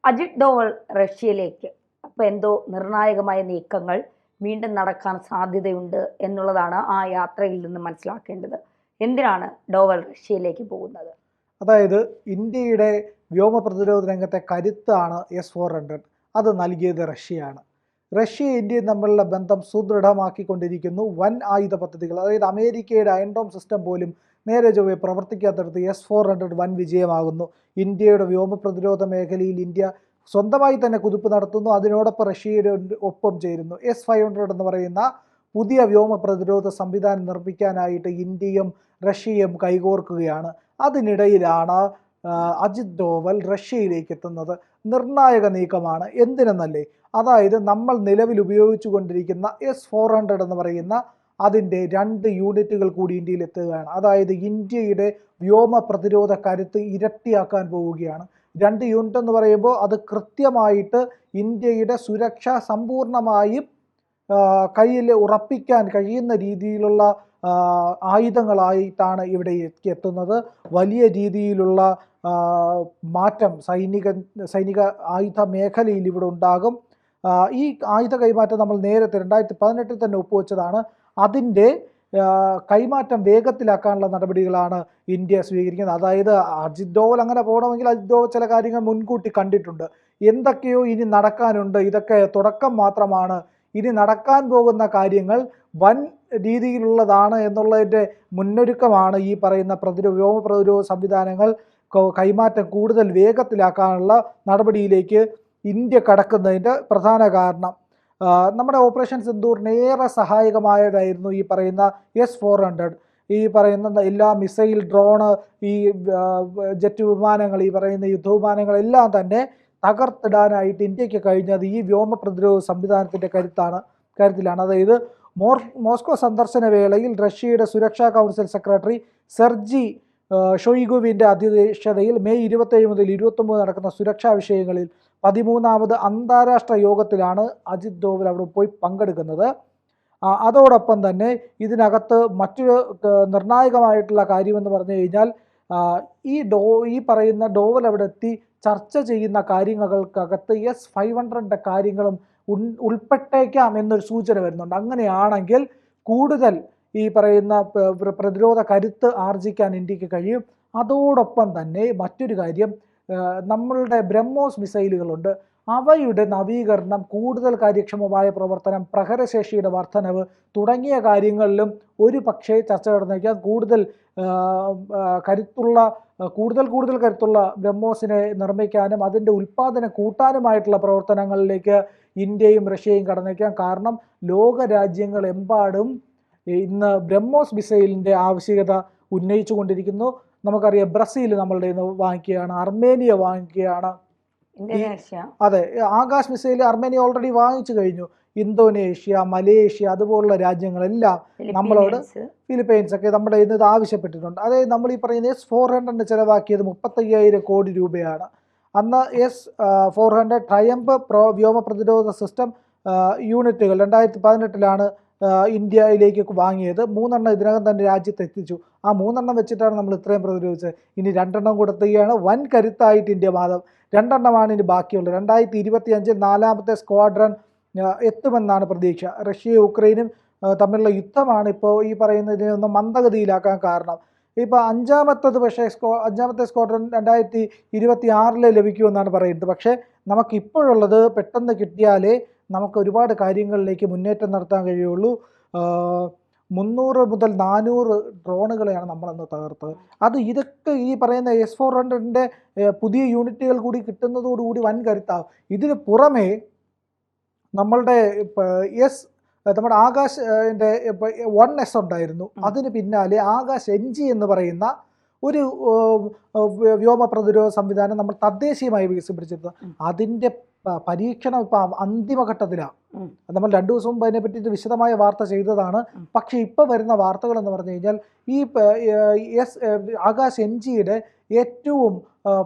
അജിത് ഡോവൽ റഷ്യയിലേക്ക്. അപ്പോൾ എന്തോ നിർണായകമായ നീക്കങ്ങൾ വീണ്ടും നടക്കാൻ സാധ്യതയുണ്ട് എന്നുള്ളതാണ് ആ യാത്രയിൽ നിന്ന് മനസ്സിലാക്കേണ്ടത്. എന്തിനാണ് ഡോവൽ റഷ്യയിലേക്ക് പോകുന്നത്? അതായത് ഇന്ത്യയുടെ വ്യോമ പ്രതിരോധ രംഗത്തെ കരുത്താണ് S-400. അത് നൽകിയത് റഷ്യയാണ്. റഷ്യ ഇന്ത്യയും തമ്മിലുള്ള ബന്ധം സുദൃഢമാക്കിക്കൊണ്ടിരിക്കുന്നു. വൻ ആയുധ പദ്ധതികൾ, അതായത് അമേരിക്കയുടെ അയൺ ഡോം സിസ്റ്റം പോലും നേരെ ചൊവ്വെ പ്രവർത്തിക്കാത്തടത്ത് S-400 വൻ വിജയമാകുന്നു. ഇന്ത്യയുടെ വ്യോമ പ്രതിരോധ മേഖലയിൽ ഇന്ത്യ സ്വന്തമായി തന്നെ കുതിപ്പ് നടത്തുന്നു. അതിനോടൊപ്പം റഷ്യയുടെ ഒപ്പം ചേരുന്നു. S-500 എന്ന് പറയുന്ന പുതിയ വ്യോമ പ്രതിരോധ സംവിധാനം നിർമ്മിക്കാനായിട്ട് ഇന്ത്യയും റഷ്യയും കൈകോർക്കുകയാണ്. അതിനിടയിലാണ് അജിത് ഡോവൽ റഷ്യയിലേക്ക് എത്തുന്നത്. നിർണായക നീക്കമാണ്. എന്തിനെന്നല്ലേ, അതായത് നമ്മൾ നിലവിൽ ഉപയോഗിച്ചു കൊണ്ടിരിക്കുന്ന S-400 എന്ന് പറയുന്ന അതിൻ്റെ 2 യൂണിറ്റുകൾ കൂടി ഇന്ത്യയിൽ എത്തുകയാണ്. അതായത് ഇന്ത്യയുടെ വ്യോമ പ്രതിരോധ കരുത്ത് ഇരട്ടിയാക്കാൻ പോവുകയാണ്. 2 യൂണിറ്റ് എന്ന് പറയുമ്പോൾ അത് കൃത്യമായിട്ട് ഇന്ത്യയുടെ സുരക്ഷ സമ്പൂർണമായും കയ്യിൽ ഉറപ്പിക്കാൻ കഴിയുന്ന രീതിയിലുള്ള ആയുധങ്ങളായിട്ടാണ് ഇവിടെ എത്തുന്നത്. വലിയ രീതിയിലുള്ള മാറ്റം സൈനിക ആയുധ മേഖലയിൽ ഇവിടെ ഉണ്ടാകും. ഈ ആയുധ കൈമാറ്റം നമ്മൾ നേരത്തെ 2018 തന്നെ ഒപ്പുവെച്ചതാണ്. അതിൻ്റെ കൈമാറ്റം വേഗത്തിലാക്കാനുള്ള നടപടികളാണ് ഇന്ത്യ സ്വീകരിക്കുന്നത്. അതായത് അജിത് ഡോവൽ അങ്ങനെ പോകണമെങ്കിൽ അജിത് ഡോവൽ ചില കാര്യങ്ങൾ മുൻകൂട്ടി കണ്ടിട്ടുണ്ട്. എന്തൊക്കെയോ ഇനി നടക്കാനുണ്ട്. ഇതൊക്കെ തുടക്കം മാത്രമാണ്. ഇനി നടക്കാൻ പോകുന്ന കാര്യങ്ങൾ വൻ രീതിയിലുള്ളതാണ് എന്നുള്ളതിൻ്റെ മുന്നൊരുക്കമാണ് ഈ പറയുന്ന വ്യോമ പ്രതിരോധ സംവിധാനങ്ങൾ കൈമാറ്റം കൂടുതൽ വേഗത്തിലാക്കാനുള്ള നടപടിയിലേക്ക് ഇന്ത്യ കടക്കുന്നതിൻ്റെ പ്രധാന കാരണം. നമ്മുടെ ഓപ്പറേഷൻ സിന്ദൂറിന് ഏറെ സഹായകമായതായിരുന്നു ഈ പറയുന്ന S-400. ഈ പറയുന്ന എല്ലാ മിസൈൽ, ഡ്രോണ്, ഈ ജെറ്റ് വിമാനങ്ങൾ, ഈ പറയുന്ന യുദ്ധവിമാനങ്ങളെല്ലാം തന്നെ തകർത്തിടാനായിട്ട് ഇന്ത്യക്ക് കഴിഞ്ഞത് ഈ വ്യോമ പ്രതിരോധ സംവിധാനത്തിൻ്റെ കരുത്തിലാണ്. അതായത് മോസ്കോ സന്ദർശന വേളയിൽ റഷ്യയുടെ സുരക്ഷാ കൗൺസിൽ സെക്രട്ടറി സെർജി ഷൊയ്ഗുവിൻ്റെ അധ്യക്ഷതയിൽ മെയ് 27 മുതൽ 29 നടക്കുന്ന സുരക്ഷാ വിഷയങ്ങളിൽ 13ാമത് അന്താരാഷ്ട്ര യോഗത്തിലാണ് അജിത് ഡോവൽ അവിടെ പോയി പങ്കെടുക്കുന്നത്. അതോടൊപ്പം തന്നെ ഇതിനകത്ത് മറ്റൊരു നിർണായകമായിട്ടുള്ള കാര്യമെന്ന് പറഞ്ഞു കഴിഞ്ഞാൽ ഈ പറയുന്ന ഡോവൽ അവിടെ എത്തി ചർച്ച ചെയ്യുന്ന കാര്യങ്ങൾക്കകത്ത് S-500 കാര്യങ്ങളും ഉൾപ്പെട്ടേക്കാം എന്നൊരു സൂചന വരുന്നുണ്ട്. അങ്ങനെയാണെങ്കിൽ കൂടുതൽ ഈ പറയുന്ന പ്രതിരോധ കരുത്ത് ആർജിക്കാൻ ഇന്ത്യക്ക് കഴിയും. അതോടൊപ്പം തന്നെ മറ്റൊരു കാര്യം, നമ്മളുടെ ബ്രഹ്മോസ് മിസൈലുകളുണ്ട്, അവയുടെ നവീകരണം, കൂടുതൽ കാര്യക്ഷമമായ പ്രവർത്തനം, പ്രഹരശേഷിയുടെ വർധനവ് തുടങ്ങിയ കാര്യങ്ങളിലും ഒരു പക്ഷേ ചർച്ച നടന്നേക്കാം. കൂടുതൽ കരുത്തുള്ള ബ്രഹ്മോസിനെ നിർമ്മിക്കാനും അതിൻ്റെ ഉൽപ്പാദനം കൂട്ടാനുമായിട്ടുള്ള പ്രവർത്തനങ്ങളിലേക്ക് ഇന്ത്യയും റഷ്യയും കടന്നേക്കാം. കാരണം ലോക രാജ്യങ്ങളെമ്പാടും ഇന്ന് ബ്രഹ്മോസ് മിസൈലിൻ്റെ ആവശ്യകത ഉന്നയിച്ചു കൊണ്ടിരിക്കുന്നു. നമുക്കറിയാം, ബ്രസീൽ നമ്മളുടെ ഇന്ന് വാങ്ങിക്കുകയാണ്, അർമേനിയ വാങ്ങിക്കുകയാണ്. അതെ, ആകാശ് മിസൈൽ അർമേനിയ ഓൾറെഡി വാങ്ങിച്ചു കഴിഞ്ഞു. ഇന്തോനേഷ്യ, മലേഷ്യ അതുപോലുള്ള രാജ്യങ്ങളെല്ലാം നമ്മളോട്, ഫിലിപ്പൈൻസ് ഒക്കെ നമ്മുടെ ഇന്ന് ഇത് ആവശ്യപ്പെട്ടിട്ടുണ്ട്. അതായത് നമ്മൾ ഈ പറയുന്ന S-400 ചിലവാക്കിയത് 35,000 കോടി രൂപയാണ്. അന്ന് S-400 ട്രയംഫ് വ്യോമ പ്രതിരോധ സിസ്റ്റം യൂണിറ്റുകൾ 2018 ഇന്ത്യയിലേക്ക് വാങ്ങിയത്. 3 ഇതിനകം തന്നെ രാജ്യത്ത് എത്തിച്ചു. ആ 3 വെച്ചിട്ടാണ് നമ്മൾ ഇത്രയും പ്രതിരോധിച്ചത്. ഇനി 2 കൊടുത്തുകയാണ്. വൻ കരുത്തായിട്ട് ഇന്ത്യ മാധവ് 2 ഇനി ബാക്കിയുള്ളത്. 2025 4ാമത്തെ സ്ക്വാഡ്രൺ എത്തുമെന്നാണ് പ്രതീക്ഷ. റഷ്യയും യുക്രൈനും തമ്മിലുള്ള യുദ്ധമാണ് ഇപ്പോൾ ഈ പറയുന്നതിനൊന്ന് മന്ദഗതിയിലാക്കാൻ കാരണം. ഇപ്പോൾ 5ാമത്തെ സ്ക്വാഡ്രൺ 2026 ലഭിക്കുമെന്നാണ് പറയുന്നത്. പക്ഷേ നമുക്കിപ്പോഴുള്ളത് പെട്ടെന്ന് കിട്ടിയാലേ നമുക്ക് ഒരുപാട് കാര്യങ്ങളിലേക്ക് മുന്നേറ്റം നടത്താൻ കഴിയുള്ളൂ. 300 മുതൽ 400 ഡ്രോണുകളെയാണ് നമ്മളന്ന് തകർത്തത്. ഇതൊക്കെ ഈ പറയുന്ന S-400 പുതിയ യൂണിറ്റുകൾ കൂടി കിട്ടുന്നതോടുകൂടി വൻ കരുത്താവും. ഇതിന് പുറമേ നമ്മുടെ നമ്മുടെ ആകാശിൻ്റെ 1S ഉണ്ടായിരുന്നു. അതിന് പിന്നാലെ ആകാശ് NG എന്ന് പറയുന്ന ഒരു വ്യോമ പ്രതിരോധ സംവിധാനം നമ്മൾ തദ്ദേശീയമായി വികസിപ്പിച്ചെടുത്തത്. അതിൻ്റെ പരീക്ഷണം ഇപ്പം അന്തിമഘട്ടത്തിലാണ്. നമ്മൾ 2 ദിവസം മുമ്പ് അതിനെ പറ്റി വിശദമായ വാർത്ത ചെയ്തതാണ്. പക്ഷേ ഇപ്പോൾ വരുന്ന വാർത്തകൾ എന്ന് പറഞ്ഞു കഴിഞ്ഞാൽ ഈ ആകാശ് NGയുടെ ഏറ്റവും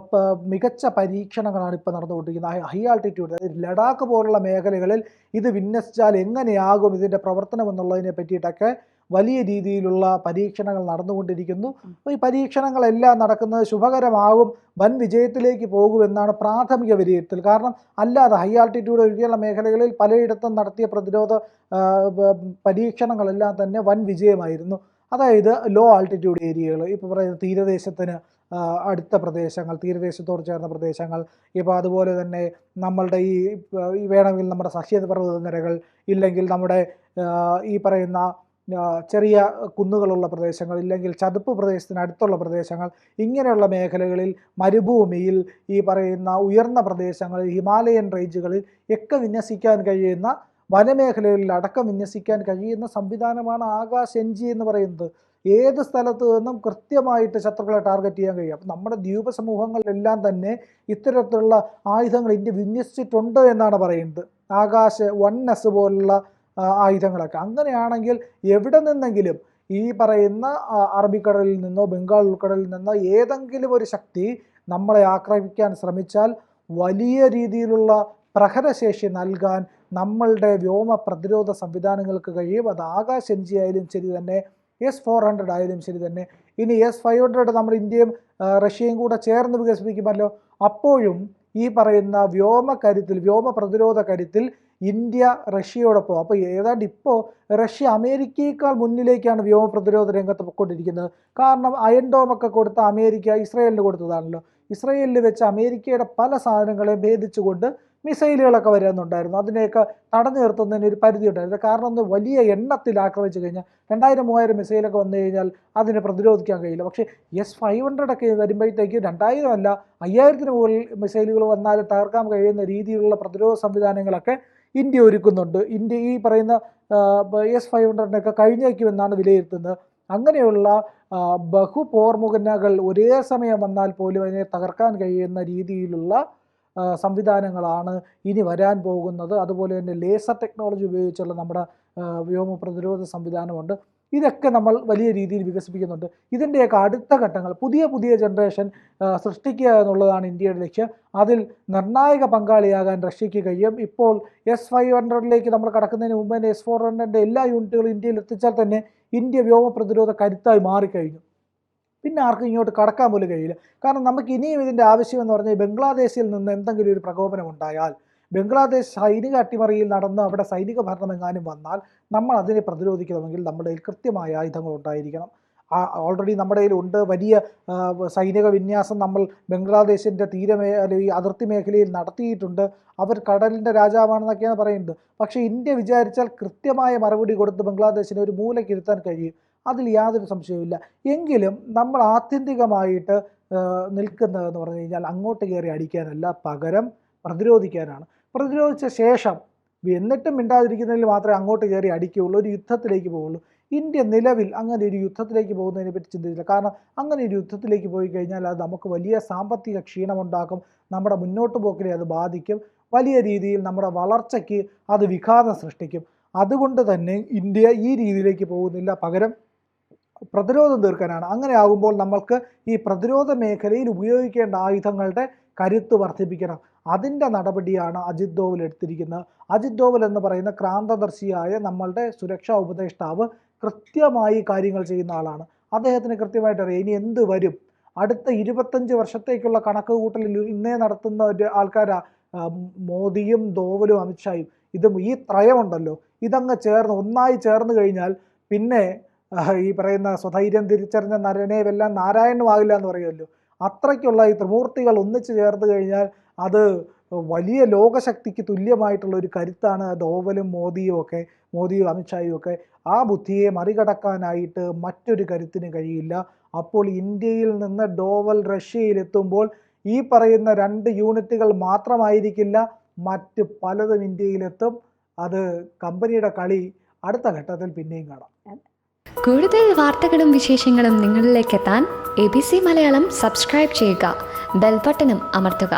മികച്ച പരീക്ഷണങ്ങളാണ് ഇപ്പോൾ നടന്നുകൊണ്ടിരിക്കുന്നത്. ഹൈ ആൾട്ടിറ്റ്യൂഡ്, അതായത് ലഡാക്ക് പോലുള്ള മേഖലകളിൽ ഇത് വിന്യസിച്ചാൽ എങ്ങനെയാകും ഇതിൻ്റെ പ്രവർത്തനം എന്നുള്ളതിനെ പറ്റിയിട്ടൊക്കെ വലിയ രീതിയിലുള്ള പരീക്ഷണങ്ങൾ നടന്നുകൊണ്ടിരിക്കുന്നു. അപ്പോൾ ഈ പരീക്ഷണങ്ങളെല്ലാം നടക്കുന്നത് ശുഭകരമാകും, വൻ വിജയത്തിലേക്ക് പോകുമെന്നാണ് പ്രാഥമിക വിലയിരുത്തൽ. കാരണം അല്ലാതെ ഹൈ ആൾട്ടിറ്റ്യൂഡ് ഒഴികെയുള്ള മേഖലകളിൽ പലയിടത്തും നടത്തിയ പ്രതിരോധ പരീക്ഷണങ്ങളെല്ലാം തന്നെ വൻ വിജയമായിരുന്നു. അതായത് ലോ ആൾട്ടിറ്റ്യൂഡ് ഏരിയകൾ, ഇപ്പോൾ പറയുന്ന തീരദേശത്തിന് അടുത്ത പ്രദേശങ്ങൾ, തീരദേശത്തോട് ചേർന്ന പ്രദേശങ്ങൾ, ഇപ്പോൾ അതുപോലെ തന്നെ നമ്മളുടെ ഈ വേണമെങ്കിൽ നമ്മുടെ സഹ്യപർവ്വത നിരകൾ, ഇല്ലെങ്കിൽ നമ്മുടെ ഈ പറയുന്ന ചെറിയ കുന്നുകളുള്ള പ്രദേശങ്ങൾ, ഇല്ലെങ്കിൽ ചതുപ്പ് പ്രദേശത്തിന് അടുത്തുള്ള പ്രദേശങ്ങൾ, ഇങ്ങനെയുള്ള മേഖലകളിൽ, മരുഭൂമിയിൽ, ഈ പറയുന്ന ഉയർന്ന പ്രദേശങ്ങളിൽ, ഹിമാലയൻ റേഞ്ചുകളിൽ ഒക്കെ വിന്യസിക്കാൻ കഴിയുന്ന, വനമേഖലകളിൽ അടക്കം വിന്യസിക്കാൻ കഴിയുന്ന സംവിധാനമാണ് ആകാശ് NG എന്ന് പറയുന്നത്. ഏത് സ്ഥലത്ത് നിന്നും കൃത്യമായിട്ട് ശത്രുക്കളെ ടാർഗറ്റ് ചെയ്യാൻ കഴിയും. അപ്പം നമ്മുടെ ദ്വീപ സമൂഹങ്ങളിലെല്ലാം തന്നെ ഇത്തരത്തിലുള്ള ആയുധങ്ങൾ ഇന്ത്യ വിന്യസിച്ചിട്ടുണ്ട് എന്നാണ് പറയുന്നത്. ആകാശ് 1S പോലുള്ള ആയുധങ്ങളൊക്കെ. അങ്ങനെയാണെങ്കിൽ എവിടെ നിന്നെങ്കിലും ഈ പറയുന്ന അറബിക്കടലിൽ നിന്നോ ബംഗാൾ ഉൾക്കടലിൽ നിന്നോ ഏതെങ്കിലും ഒരു ശക്തി നമ്മളെ ആക്രമിക്കാൻ ശ്രമിച്ചാൽ വലിയ രീതിയിലുള്ള പ്രഹരശേഷി നൽകാൻ നമ്മളുടെ വ്യോമ പ്രതിരോധ സംവിധാനങ്ങൾക്ക് കഴിയും. അത് ആകാശ് NG ആയാലും ശരി തന്നെ, S-400 ആയാലും ശരി തന്നെ. ഇനി S-500 നമ്മൾ ഇന്ത്യയും റഷ്യയും കൂടെ ചേർന്ന് വികസിപ്പിക്കുമല്ലോ. അപ്പോഴും ഈ പറയുന്ന വ്യോമ പ്രതിരോധ കരുത്തിൽ ഇന്ത്യ റഷ്യയോടൊപ്പം. അപ്പോൾ ഏതാണ്ട് ഇപ്പോൾ റഷ്യ അമേരിക്കയേക്കാൾ മുന്നിലേക്കാണ് വ്യോമ പ്രതിരോധ രംഗത്ത് പൊയ്ക്കൊണ്ടിരിക്കുന്നത്. കാരണം അയൺ ഡോമൊക്കെ കൊടുത്ത അമേരിക്ക ഇസ്രയേലിന് കൊടുത്തതാണല്ലോ. ഇസ്രയേലിൽ വെച്ച് അമേരിക്കയുടെ പല സാധനങ്ങളെയും ഭേദിച്ചുകൊണ്ട് മിസൈലുകളൊക്കെ വരുന്നുണ്ടായിരുന്നു. അതിനെയൊക്കെ തടഞ്ഞു നിർത്തുന്നതിന് ഒരു പരിധി ഉണ്ടായിരുന്നു. കാരണം ഒന്ന് വലിയ എണ്ണത്തിൽ ആക്രമിച്ചു കഴിഞ്ഞാൽ 2000-3000 മിസൈലൊക്കെ വന്നു കഴിഞ്ഞാൽ അതിനെ പ്രതിരോധിക്കാൻ കഴിയില്ല. പക്ഷേ S-500 ഒക്കെ വരുമ്പോഴത്തേക്ക് 2000 അല്ല 5000-ന് മുകളിൽ മിസൈലുകൾ വന്നാൽ തകർക്കാൻ കഴിയുന്ന രീതിയിലുള്ള പ്രതിരോധ സംവിധാനങ്ങളൊക്കെ ഇന്ത്യ ഒരുക്കുന്നുണ്ട്. ഇന്ത്യ ഈ പറയുന്ന S-500-നൊക്കെ കഴിഞ്ഞേക്കുമെന്നാണ് വിലയിരുത്തുന്നത്. അങ്ങനെയുള്ള ബഹുപോർമുഖനകൾ ഒരേ സമയം വന്നാൽ പോലും അതിനെ തകർക്കാൻ കഴിയുന്ന രീതിയിലുള്ള സംവിധാനങ്ങളാണ് ഇനി വരാൻ പോകുന്നത്. അതുപോലെ തന്നെ ലേസർ ടെക്നോളജി ഉപയോഗിച്ചുള്ള നമ്മുടെ വ്യോമ പ്രതിരോധ സംവിധാനമുണ്ട്. ഇതൊക്കെ നമ്മൾ വലിയ രീതിയിൽ വികസിപ്പിക്കുന്നുണ്ട്. ഇതിൻ്റെയൊക്കെ അടുത്ത ഘട്ടങ്ങൾ പുതിയ ജനറേഷൻ സൃഷ്ടിക്കുക എന്നുള്ളതാണ് ഇന്ത്യയുടെ ലക്ഷ്യം. അതിൽ നിർണായക പങ്കാളിയാകാൻ റഷ്യയ്ക്ക് കഴിയും. ഇപ്പോൾ S-500-ലേക്ക് നമ്മൾ കടക്കുന്നതിന് മുമ്പ് തന്നെ S-400-ൻ്റെ എല്ലാ യൂണിറ്റുകളും ഇന്ത്യയിൽ എത്തിച്ചാൽ തന്നെ ഇന്ത്യ വ്യോമ പ്രതിരോധ കരുത്തായി മാറിക്കഴിഞ്ഞു. പിന്നെ ആർക്കും ഇങ്ങോട്ട് കടക്കാൻ പോലും കഴിയില്ല. കാരണം നമുക്ക് ഇനിയും ഇതിൻ്റെ ആവശ്യമെന്ന് പറഞ്ഞാൽ ബംഗ്ലാദേശിൽ നിന്ന് എന്തെങ്കിലും ഒരു പ്രകോപനം ഉണ്ടായാൽ, ബംഗ്ലാദേശ് സൈനിക അട്ടിമറിയിൽ നടന്ന് അവിടെ സൈനിക ഭരണം എങ്ങാനും വന്നാൽ നമ്മൾ അതിനെ പ്രതിരോധിക്കണമെങ്കിൽ നമ്മുടെ കയ്യിൽ കൃത്യമായ ആയുധങ്ങൾ ഉണ്ടായിരിക്കണം. ഓൾറെഡി നമ്മുടെ കയ്യിലുണ്ട്. വലിയ സൈനിക വിന്യാസം നമ്മൾ ബംഗ്ലാദേശിൻ്റെ ഈ അതിർത്തി മേഖലയിൽ നടത്തിയിട്ടുണ്ട്. അവർ കടലിൻ്റെ രാജാവാണെന്നൊക്കെയാണ് പറയുന്നത്. പക്ഷേ ഇന്ത്യ വിചാരിച്ചാൽ കൃത്യമായ മറുപടി കൊടുത്ത് ബംഗ്ലാദേശിനെ ഒരു മൂലക്കിരുത്താൻ കഴിയും. അതിൽ യാതൊരു സംശയവുമില്ല. എങ്കിലും നമ്മൾ ആത്യന്തികമായിട്ട് നിൽക്കുന്നതെന്ന് പറഞ്ഞു കഴിഞ്ഞാൽ അങ്ങോട്ട് കയറി അടിക്കാനല്ല, പകരം പ്രതിരോധിക്കാനാണ്. പ്രതിരോധിച്ച ശേഷം എന്നിട്ടും മിണ്ടാതിരിക്കുന്നതിൽ മാത്രമേ അങ്ങോട്ട് കയറി അടിക്കുകയുള്ളൂ, ഒരു യുദ്ധത്തിലേക്ക് പോവുള്ളൂ. ഇന്ത്യ നിലവിൽ അങ്ങനെ ഒരു യുദ്ധത്തിലേക്ക് പോകുന്നതിനെ പറ്റി ചിന്തിച്ചില്ല. കാരണം അങ്ങനെ ഒരു യുദ്ധത്തിലേക്ക് പോയി കഴിഞ്ഞാൽ അത് നമുക്ക് വലിയ സാമ്പത്തിക ക്ഷീണമുണ്ടാക്കും, നമ്മുടെ മുന്നോട്ട് പോക്കിനെ അത് ബാധിക്കും, വലിയ രീതിയിൽ നമ്മുടെ വളർച്ചയ്ക്ക് അത് വിഘാതം സൃഷ്ടിക്കും. അതുകൊണ്ട് തന്നെ ഇന്ത്യ ഈ രീതിയിലേക്ക് പോകുന്നില്ല, പകരം പ്രതിരോധം തീർക്കാനാണ്. അങ്ങനെ ആകുമ്പോൾ നമ്മൾക്ക് ഈ പ്രതിരോധ മേഖലയിൽ ഉപയോഗിക്കേണ്ട ആയുധങ്ങളുടെ കരുത്ത് വർദ്ധിപ്പിക്കണം. അതിൻ്റെ നടപടിയാണ് അജിത് ഡോവൽ എടുത്തിരിക്കുന്നത്. അജിത് ഡോവൽ എന്ന് പറയുന്ന ക്രാന്തദർശിയായ നമ്മളുടെ സുരക്ഷാ ഉപദേഷ്ടാവ് കൃത്യമായി കാര്യങ്ങൾ ചെയ്യുന്ന ആളാണ്. അദ്ദേഹത്തിന് കൃത്യമായിട്ട് അറിയാം ഇനി എന്ത് വരും. അടുത്ത 25 വർഷത്തേക്കുള്ള കണക്ക് കൂട്ടലിൽ ഇന്നേ നടത്തുന്ന ഒരു ആൾക്കാരാ മോദിയും ഡോവലും അമിത്ഷായും. ഈ ത്രയമുണ്ടല്ലോ, ഇതങ്ങ് ഒന്നായി ചേർന്ന് കഴിഞ്ഞാൽ പിന്നെ ഈ പറയുന്ന സ്വധൈര്യം തിരിച്ചറിഞ്ഞ നരനെ വെല്ലാൻ നാരായണനുമാകില്ല എന്ന് പറയുമല്ലോ. അത്രയ്ക്കുള്ള ഈ ത്രിമൂർത്തികൾ ഒന്നിച്ചു ചേർന്ന് കഴിഞ്ഞാൽ അത് വലിയ ലോകശക്തിക്ക് തുല്യമായിട്ടുള്ള ഒരു കരുത്താണ് ഡോവലും മോദിയും അമിത്ഷായും ഒക്കെ. ആ ബുദ്ധിയെ മറികടക്കാനായിട്ട് മറ്റൊരു കരുത്തിന് കഴിയില്ല. അപ്പോൾ ഇന്ത്യയിൽ നിന്ന് ഡോവൽ റഷ്യയിലെത്തുമ്പോൾ ഈ പറയുന്ന 2 യൂണിറ്റുകൾ മാത്രമായിരിക്കില്ല, മറ്റ് പലതും ഇന്ത്യയിലെത്തും. അത് കമ്പനിയുടെ കളി അടുത്ത ഘട്ടത്തിൽ പിന്നെയും കാണാം. കൂടുതൽ വാർത്തകളും വിശേഷങ്ങളും നിങ്ങളിലേക്ക് എത്താൻ ABC മലയാളം സബ്സ്ക്രൈബ് ചെയ്യുക, ബെൽ ബട്ടണും അമർത്തുക.